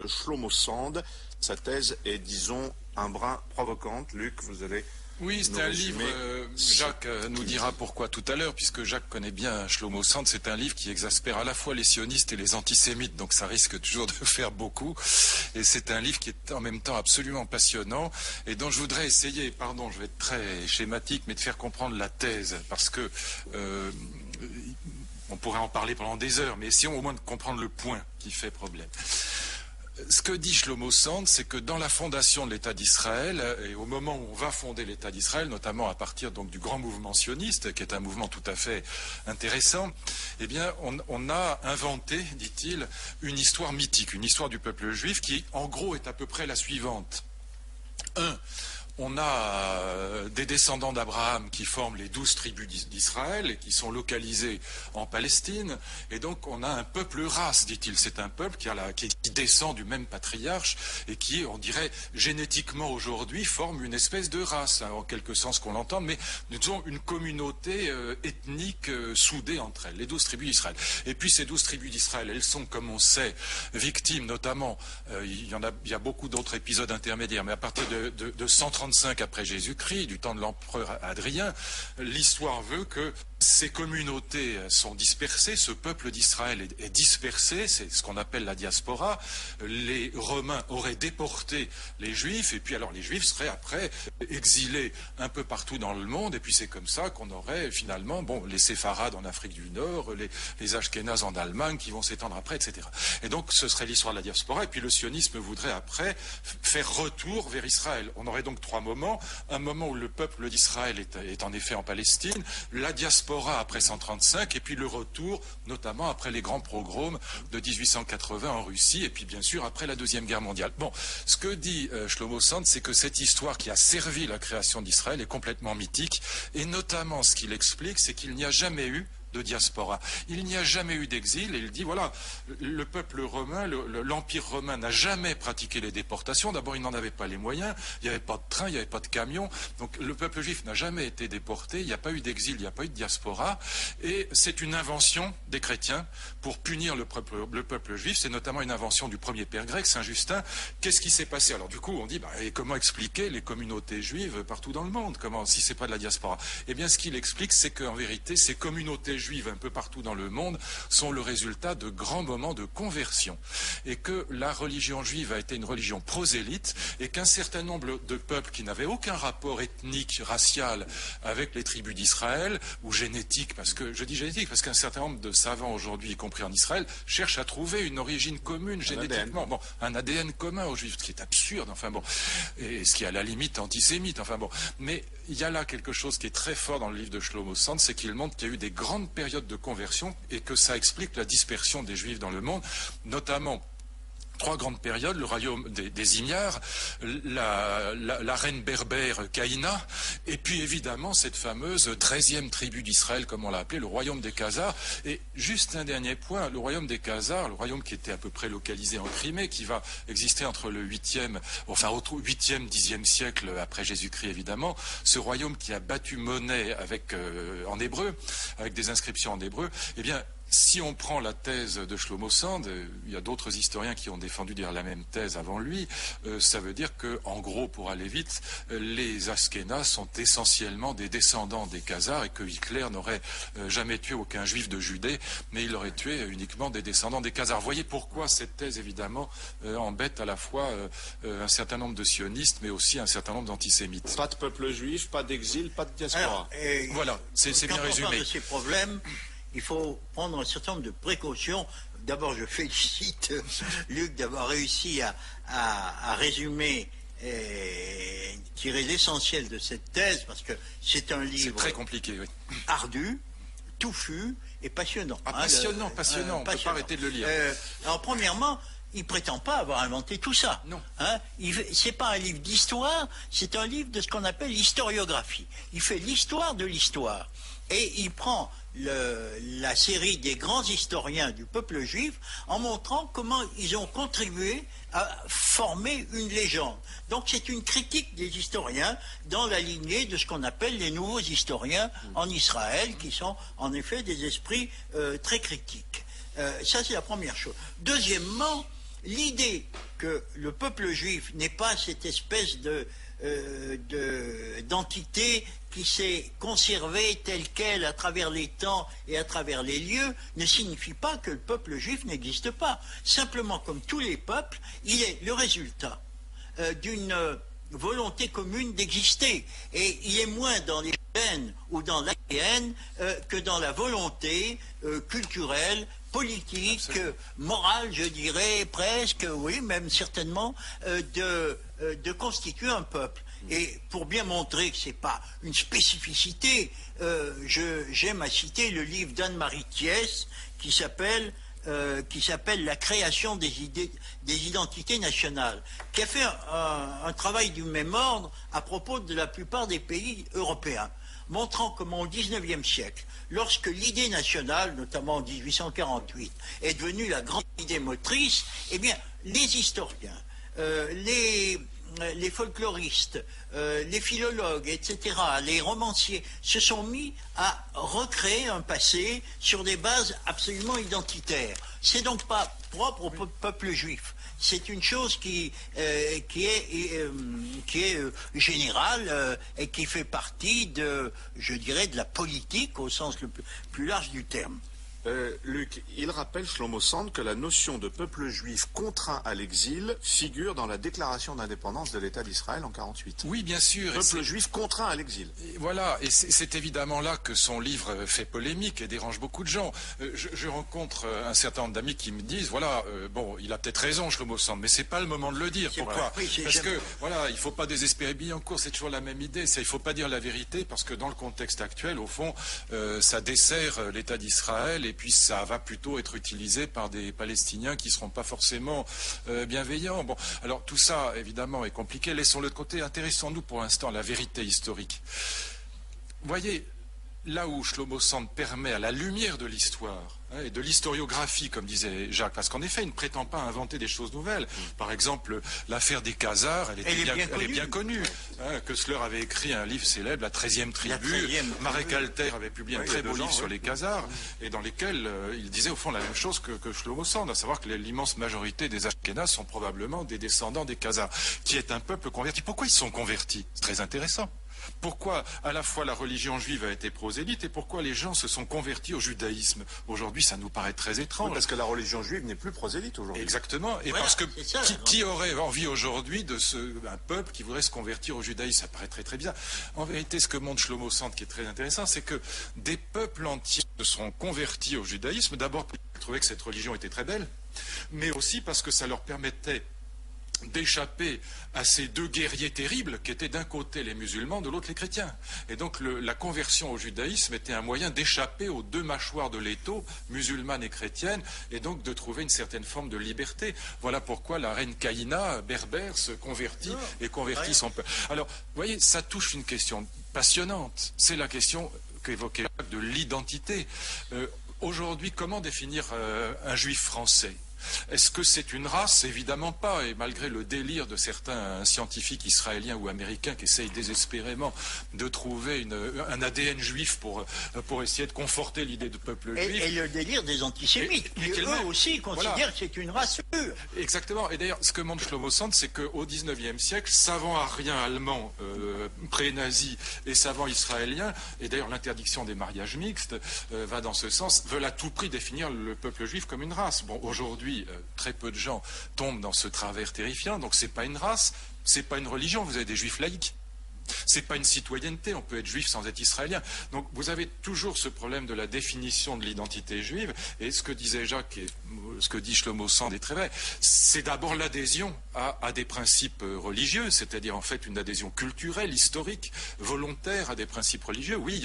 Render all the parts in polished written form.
Shlomo Sand. Sa thèse est, disons, un brin provocante. Luc, vous allez... Oui, c'est un livre, Jacques nous dira pourquoi tout à l'heure, puisque Jacques connaît bien Shlomo Sand. C'est un livre qui exaspère à la fois les sionistes et les antisémites, donc ça risque toujours de faire beaucoup. Et c'est un livre qui est en même temps absolument passionnant, et dont je voudrais essayer, pardon, je vais être très schématique, mais de faire comprendre la thèse, parce que on pourrait en parler pendant des heures, mais essayons au moins de comprendre le point qui fait problème. Ce que dit Shlomo Sand, c'est que dans la fondation de l'État d'Israël, et au moment où on va fonder l'État d'Israël, notamment à partir donc du grand mouvement sioniste, qui est un mouvement tout à fait intéressant, eh bien, on a inventé, dit-il, une histoire mythique, une histoire du peuple juif qui, en gros, est à peu près la suivante. On a des descendants d'Abraham qui forment les 12 tribus d'Israël et qui sont localisés en Palestine. Et donc on a un peuple race, dit-il. C'est un peuple qui descend du même patriarche et qui, on dirait, génétiquement aujourd'hui, forme une espèce de race, hein, en quelque sens qu'on l'entende, mais disons une communauté ethnique soudée entre elles, les 12 tribus d'Israël. Et puis ces 12 tribus d'Israël, elles sont, comme on sait, victimes notamment, il y a beaucoup d'autres épisodes intermédiaires, mais à partir de 135 après Jésus-Christ, du temps de l'empereur Adrien, l'histoire veut que ces communautés sont dispersées, ce peuple d'Israël est dispersé, c'est ce qu'on appelle la diaspora. Les Romains auraient déporté les Juifs, et puis alors les Juifs seraient après exilés un peu partout dans le monde, et puis c'est comme ça qu'on aurait finalement, bon, les Séfarades en Afrique du Nord, les Ashkénazes en Allemagne qui vont s'étendre après, etc. Et donc ce serait l'histoire de la diaspora, et puis le sionisme voudrait après faire retour vers Israël. On aurait donc trois moments, un moment où le peuple d'Israël est en effet en Palestine, la diaspora après 135, et puis le retour, notamment après les grands pogroms de 1880 en Russie, et puis bien sûr après la Deuxième Guerre mondiale. Bon, ce que dit Shlomo Sand, c'est que cette histoire qui a servi la création d'Israël est complètement mythique, et notamment ce qu'il explique, c'est qu'il n'y a jamais eu de diaspora. Il n'y a jamais eu d'exil, et il dit, voilà, le peuple romain, l'Empire romain n'a jamais pratiqué les déportations. D'abord, il n'en avait pas les moyens, il n'y avait pas de train, il n'y avait pas de camion, donc le peuple juif n'a jamais été déporté, il n'y a pas eu d'exil, il n'y a pas eu de diaspora, et c'est une invention des chrétiens pour punir le peuple juif. C'est notamment une invention du premier père grec, Saint Justin. Qu'est-ce qui s'est passé? Alors du coup, on dit, et comment expliquer les communautés juives partout dans le monde, si c'est pas de la diaspora? Eh bien, ce qu'il explique, c'est qu'en vérité, ces communautés juives un peu partout dans le monde sont le résultat de grands moments de conversion, et que la religion juive a été une religion prosélyte, et qu'un certain nombre de peuples qui n'avaient aucun rapport ethnique, racial avec les tribus d'Israël, ou génétique, parce que je dis génétique parce qu'un certain nombre de savants aujourd'hui, y compris en Israël, cherchent à trouver une origine commune génétiquement, bon, un ADN commun aux juifs, ce qui est absurde, enfin bon, et ce qui est à la limite antisémite, enfin bon, mais il y a là quelque chose qui est très fort dans le livre de Shlomo Sand, c'est qu'il montre qu'il y a eu des grandes période de conversion et que ça explique la dispersion des Juifs dans le monde, notamment trois grandes périodes: le royaume des Imiars, la reine berbère Caïna, et puis évidemment cette fameuse 13e tribu d'Israël, comme on l'a appelé, le royaume des Khazars. Et juste un dernier point, le royaume des Khazars, le royaume qui était à peu près localisé en Crimée, qui va exister entre le 8e, enfin au 8e, 10e siècle après Jésus-Christ évidemment, ce royaume qui a battu monnaie en hébreu, avec des inscriptions en hébreu, eh bien, si on prend la thèse de Shlomo Sand, il y a d'autres historiens qui ont défendu la même thèse avant lui, ça veut dire que, en gros, pour aller vite, les Ashkénazes sont essentiellement des descendants des Khazars, et que Hitler n'aurait jamais tué aucun juif de Judée, mais il aurait tué uniquement des descendants des Khazars. Vous voyez pourquoi cette thèse, évidemment, embête à la fois un certain nombre de sionistes, mais aussi un certain nombre d'antisémites. Pas de peuple juif, pas d'exil, pas de diaspora. Alors, voilà, c'est bien résumé. Quand on parle de ces problèmes, il faut prendre un certain nombre de précautions. D'abord, je félicite Luc d'avoir réussi à résumer et tirer l'essentiel de cette thèse, parce que c'est un livre très compliqué, oui, ardu, touffu et passionnant. Passionnant, on ne peut pas arrêter de le lire. Alors, premièrement, il ne prétend pas avoir inventé tout ça. Non. C'est pas un livre d'histoire, c'est un livre de ce qu'on appelle l'historiographie. Il fait l'histoire de l'histoire. Et il prend la série des grands historiens du peuple juif en montrant comment ils ont contribué à former une légende. Donc c'est une critique des historiens dans la lignée de ce qu'on appelle les nouveaux historiens en Israël, qui sont en effet des esprits très critiques. Ça, c'est la première chose. Deuxièmement, l'idée que le peuple juif n'est pas cette espèce d'entité qui s'est conservée telle qu'elle à travers les temps et à travers les lieux, ne signifie pas que le peuple juif n'existe pas. Simplement, comme tous les peuples, il est le résultat d'une volonté commune d'exister. Et il est moins dans les gènes ou dans l'ADN que dans la volonté culturelle, politique, morale, je dirais, presque, oui, même certainement, de constituer un peuple. Et pour bien montrer que ce n'est pas une spécificité, j'aime à citer le livre d'Anne-Marie Thiès qui s'appelle La création des identités nationales, qui a fait un travail du même ordre à propos de la plupart des pays européens, montrant comment au XIXe siècle, lorsque l'idée nationale, notamment en 1848, est devenue la grande idée motrice, eh bien, les historiens, les folkloristes, les philologues, etc., les romanciers, se sont mis à recréer un passé sur des bases absolument identitaires. C'est donc pas propre au peuple juif. C'est une chose qui est générale et qui fait partie je dirais, de la politique au sens le plus large du terme. Luc, il rappelle, Shlomo Sand, que la notion de peuple juif contraint à l'exil figure dans la déclaration d'indépendance de l'État d'Israël en 1948. Oui, bien sûr. Peuple juif contraint à l'exil. Voilà, et c'est évidemment là que son livre fait polémique et dérange beaucoup de gens. Je rencontre un certain nombre d'amis qui me disent, voilà, bon, il a peut-être raison, Shlomo Sand, mais c'est pas le moment de le dire. Pourquoi? Oui, parce que, voilà, il faut pas désespérer Billancourt, c'est toujours la même idée. Il faut pas dire la vérité, parce que dans le contexte actuel, au fond, ça dessert l'État d'Israël, et puis ça va plutôt être utilisé par des Palestiniens qui ne seront pas forcément bienveillants. Bon, alors tout ça, évidemment, est compliqué. Laissons-le de côté. Intéressons-nous pour l'instant à la vérité historique. Vous voyez, là où Shlomo Sand permet, à la lumière de l'histoire, et de l'historiographie, comme disait Jacques, parce qu'en effet, il ne prétend pas inventer des choses nouvelles. Par exemple, l'affaire des Khazars, elle est bien connue. Koestler avait écrit un livre célèbre, La 13e tribu. Marek Alter avait publié un très beau livre sur les Khazars, et dans lesquels il disait au fond la même chose que Shlomo Sand, à savoir que l'immense majorité des Ashkénazes sont probablement des descendants des Khazars, qui est un peuple converti. Pourquoi ils sont convertis? C'est très intéressant. Pourquoi à la fois la religion juive a été prosélyte et pourquoi les gens se sont convertis au judaïsme? Aujourd'hui, ça nous paraît très étrange. Oui, parce que la religion juive n'est plus prosélyte aujourd'hui. Exactement. Et voilà, parce que qui aurait envie aujourd'hui d'un peuple qui voudrait se convertir au judaïsme? Ça paraît très très bien. En vérité, ce que montre Shlomo Sand, qui est très intéressant, c'est que des peuples entiers se sont convertis au judaïsme, d'abord parce qu'ils trouvaient que cette religion était très belle, mais aussi parce que ça leur permettait d'échapper à ces deux guerriers terribles qui étaient d'un côté les musulmans, de l'autre les chrétiens. Et donc la conversion au judaïsme était un moyen d'échapper aux deux mâchoires de l'étau, musulmane et chrétienne, et donc de trouver une certaine forme de liberté. Voilà pourquoi la reine Caïna, berbère, se convertit et convertit son peuple. Alors, vous voyez, ça touche une question passionnante. C'est la question qu'évoquait Jacques de l'identité. Aujourd'hui, comment définir un juif français? Est-ce que c'est une race? Évidemment pas, et malgré le délire de certains scientifiques israéliens ou américains qui essayent désespérément de trouver un ADN juif pour essayer de conforter l'idée de peuple juif. Et le délire des antisémites, qui eux aussi considèrent que c'est une race pure. Exactement, et d'ailleurs, ce que montre Shlomo Sand, c'est qu'au XIXe siècle, savants ariens allemands pré-nazis et savants israéliens, et d'ailleurs l'interdiction des mariages mixtes va dans ce sens, veulent à tout prix définir le peuple juif comme une race. Bon, aujourd'hui, très peu de gens tombent dans ce travers terrifiant, donc c'est pas une race, c'est pas une religion, vous avez des juifs laïcs. C'est pas une citoyenneté, on peut être juif sans être israélien. Donc vous avez toujours ce problème de la définition de l'identité juive, et ce que disait Jacques et ce que dit Shlomo Sand est très vrai, c'est d'abord l'adhésion à des principes religieux, c'est-à-dire en fait une adhésion culturelle, historique, volontaire à des principes religieux. Oui,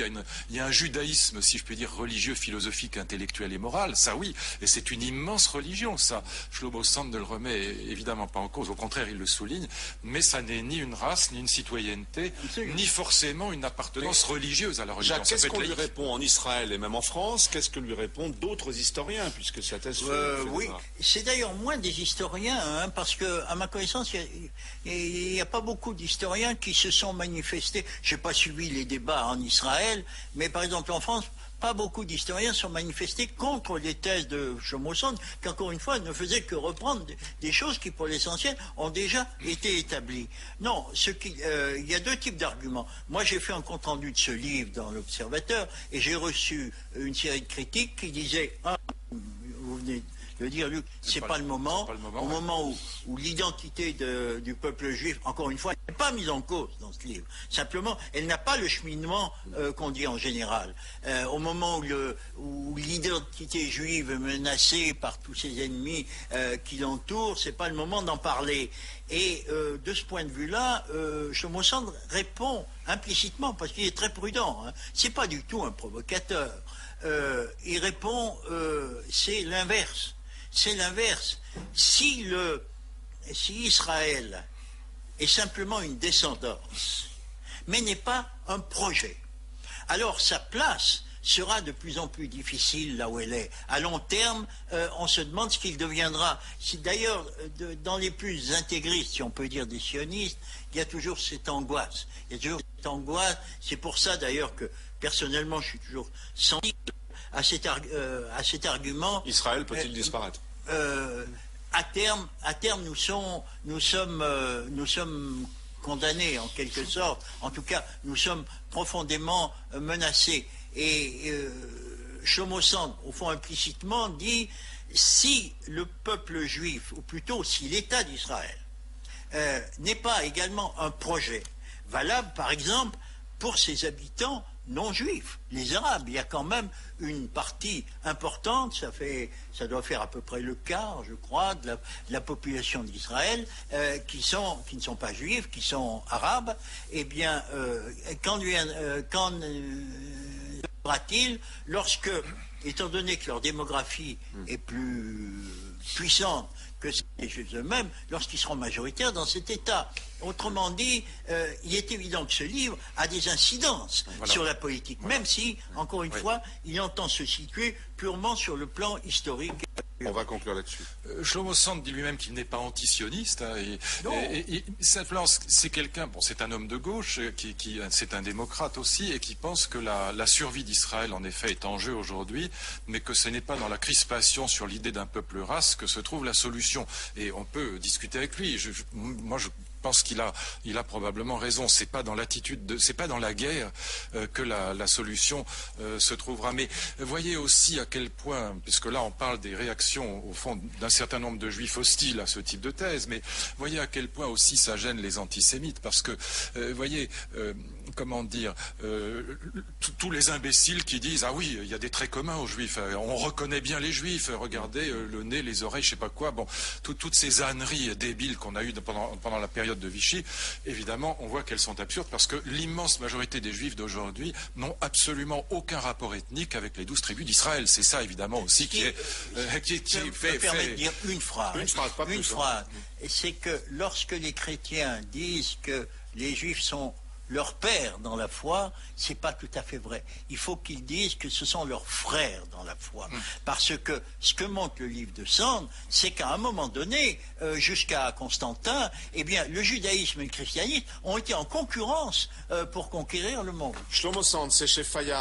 il y a un judaïsme, si je puis dire, religieux, philosophique, intellectuel et moral, ça oui, et c'est une immense religion, ça. Shlomo Sand ne le remet évidemment pas en cause, au contraire il le souligne, mais ça n'est ni une race, ni une citoyenneté, ni forcément une appartenance religieuse à la religion. Jacques, qu'est-ce qu'on lui répond en Israël et même en France? Qu'est-ce que lui répondent d'autres historiens, puisque sa thèse oui, c'est d'ailleurs moins des historiens, hein, parce que, à ma connaissance, il n'y a pas beaucoup d'historiens qui se sont manifestés. Je n'ai pas suivi les débats en Israël, mais par exemple en France, pas beaucoup d'historiens sont manifestés contre les thèses de Shlomo Sand, qui encore une fois ne faisaient que reprendre des choses qui pour l'essentiel ont déjà été établies. Non, il y a deux types d'arguments. Moi j'ai fait un compte rendu de ce livre dans l'Observateur et j'ai reçu une série de critiques qui disaient vous venez de dire, Luc, c'est pas le moment. Au moment où l'identité du peuple juif, encore une fois, n'est pas mise en cause dans ce livre. Simplement, elle n'a pas le cheminement qu'on dit en général. Au moment où l'identité juive est menacée par tous ses ennemis qui l'entourent, c'est pas le moment d'en parler. Et de ce point de vue-là, Shlomo Sand répond implicitement, parce qu'il est très prudent. Hein. C'est pas du tout un provocateur. Il répond, c'est l'inverse. C'est l'inverse. Si Israël est simplement une descendance, mais n'est pas un projet, alors sa place sera de plus en plus difficile là où elle est. À long terme, on se demande ce qu'il deviendra. D'ailleurs, dans les plus intégristes, si on peut dire des sionistes, il y a toujours cette angoisse. Il y a toujours cette angoisse. C'est pour ça d'ailleurs que personnellement, je suis toujours sensible à cet argument. Israël peut-il disparaître? À terme, nous sommes condamnés en quelque sorte. En tout cas, nous sommes profondément menacés. Et Shlomo Sand, au fond implicitement, dit si le peuple juif, ou plutôt si l'État d'Israël, n'est pas également un projet valable, par exemple, pour ses habitants non juifs, les Arabes. Il y a quand même une partie importante, ça doit faire à peu près le quart, je crois, de la population d'Israël, qui ne sont pas juifs, qui sont arabes. Eh bien, qu'en sera-t-il lorsque, étant donné que leur démographie est plus puissante que les Juifs eux-mêmes, lorsqu'ils seront majoritaires dans cet État. Autrement dit, il est évident que ce livre a des incidences sur la politique, même si, encore une fois, il entend se situer purement sur le plan historique. On va conclure là-dessus. Shlomo Sand dit lui-même qu'il n'est pas antisioniste. Hein, et simplement, c'est quelqu'un, bon, c'est un homme de gauche, c'est un démocrate aussi, et qui pense que la survie d'Israël, en effet, est en jeu aujourd'hui, mais que ce n'est pas dans la crispation sur l'idée d'un peuple race que se trouve la solution. Et on peut discuter avec lui. Moi, je pense qu'il a probablement raison. C'est pas dans l'attitude c'est pas dans la guerre que la solution se trouvera. Mais voyez aussi à quel point, puisque là on parle des réactions au fond d'un certain nombre de juifs hostiles à ce type de thèse, mais voyez à quel point aussi ça gêne les antisémites, parce que voyez, comment dire, tous les imbéciles qui disent ah oui, il y a des traits communs aux juifs, on reconnaît bien les juifs, regardez le nez, les oreilles, je sais pas quoi, bon, toutes ces âneries débiles qu'on a eues pendant la période de Vichy, évidemment, on voit qu'elles sont absurdes parce que l'immense majorité des Juifs d'aujourd'hui n'ont absolument aucun rapport ethnique avec les 12 tribus d'Israël. C'est ça, évidemment, aussi qui permet de dire une phrase. Une phrase. Et c'est que lorsque les chrétiens disent que les Juifs sont leurs pères dans la foi, c'est pas tout à fait vrai. Il faut qu'ils disent que ce sont leurs frères dans la foi. Parce que ce que montre le livre de Sand, c'est qu'à un moment donné, jusqu'à Constantin, eh bien, le judaïsme et le christianisme ont été en concurrence pour conquérir le monde. Shlomo Sand, c'est chez Fayard.